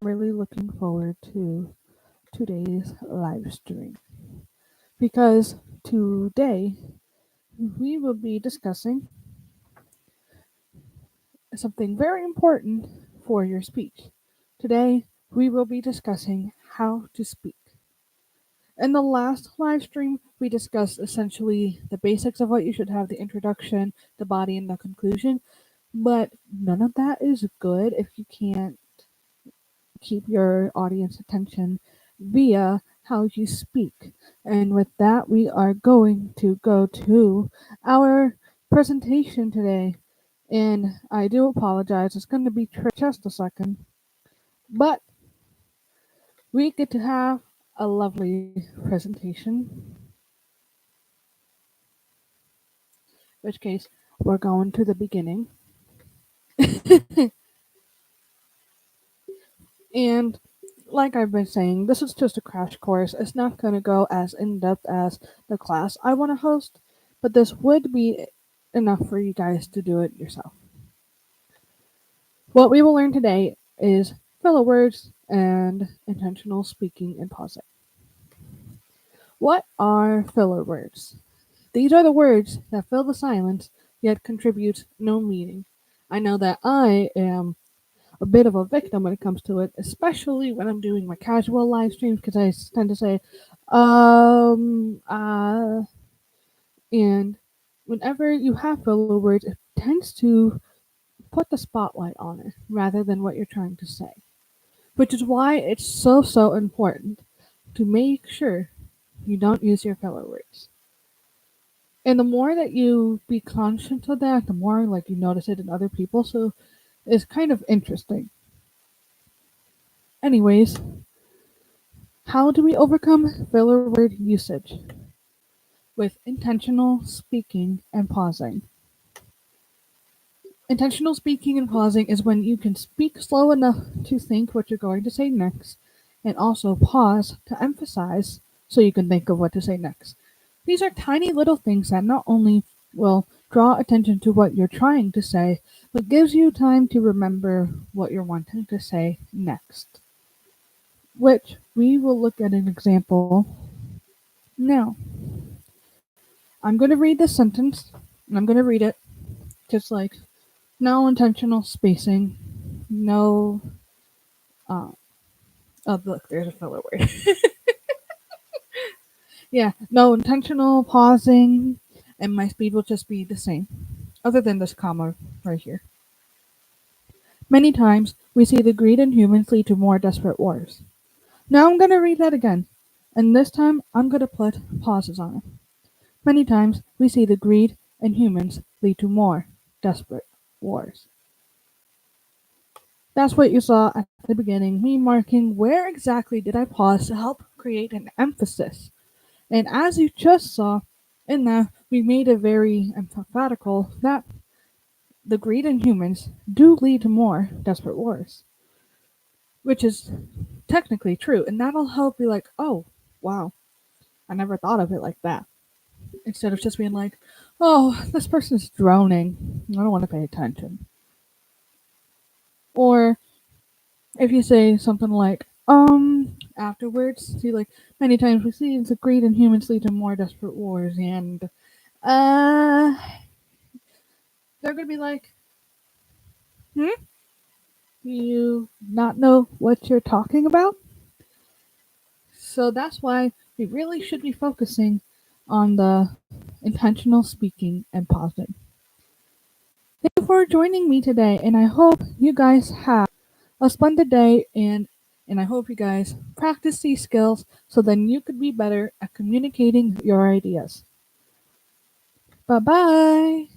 really looking forward to today's live stream because today we will be discussing something very important for your speech. Today we will be discussing how to speak. In the last live stream, we discussed essentially the basics of what you should have, the introduction, the body, and the conclusion. But none of that is good if you can't keep your audience attention via how you speak. And with that, we are going to go to our presentation today. And I do apologize, it's going to be just a second. But we get to have a lovely presentation. In which case, we're going to the beginning. And like I've been saying, this is just a crash course. It's not going to go as in depth as the class I want to host, but this would be enough for you guys to do it yourself. What we will learn today is filler words and intentional speaking and pausing. What are filler words? These are the words that fill the silence yet contribute no meaning. I know that I am a bit of a victim when it comes to it, especially when I'm doing my casual live streams because I tend to say, and whenever you have filler words, it tends to put the spotlight on it rather than what you're trying to say, which is why it's so important to make sure you don't use your filler words. And the more that you be conscious of that, the more like you notice it in other people. So it's kind of interesting. Anyways, how do we overcome filler word usage? With intentional speaking and pausing. Intentional speaking and pausing is when you can speak slow enough to think what you're going to say next, and also pause to emphasize so you can think of what to say next. These are tiny little things that not only will draw attention to what you're trying to say, but gives you time to remember what you're wanting to say next. Which we will look at an example now. I'm going to read this sentence, and I'm going to read it just like no intentional spacing, no. Uh, oh, look, there's a filler word. Yeah, no intentional pausing, and my speed will just be the same, other than this comma right here. Many times, we see the greed in humans lead to more desperate wars. Now I'm going to read that again, and this time I'm going to put pauses on it. Many times, we see the greed in humans lead to more desperate wars. That's what you saw at the beginning, me marking where exactly did I pause to help create an emphasis. And as you just saw in that, we made it very emphatical that the greed in humans do lead to more desperate wars. Which is technically true, and that'll help you like, oh, wow, I never thought of it like that. Instead of just being like, oh, this person's droning, I don't want to pay attention. Or if you say something like, afterwards, see, like, many times we see the greed in humans lead to more desperate wars, and, uh, they're gonna be like, you not know what you're talking about? So that's why we really should be focusing on the intentional speaking and pausing. Thank you for joining me today, and I hope you guys have a splendid day, and I hope you guys practice these skills so then you could be better at communicating your ideas. Bye bye.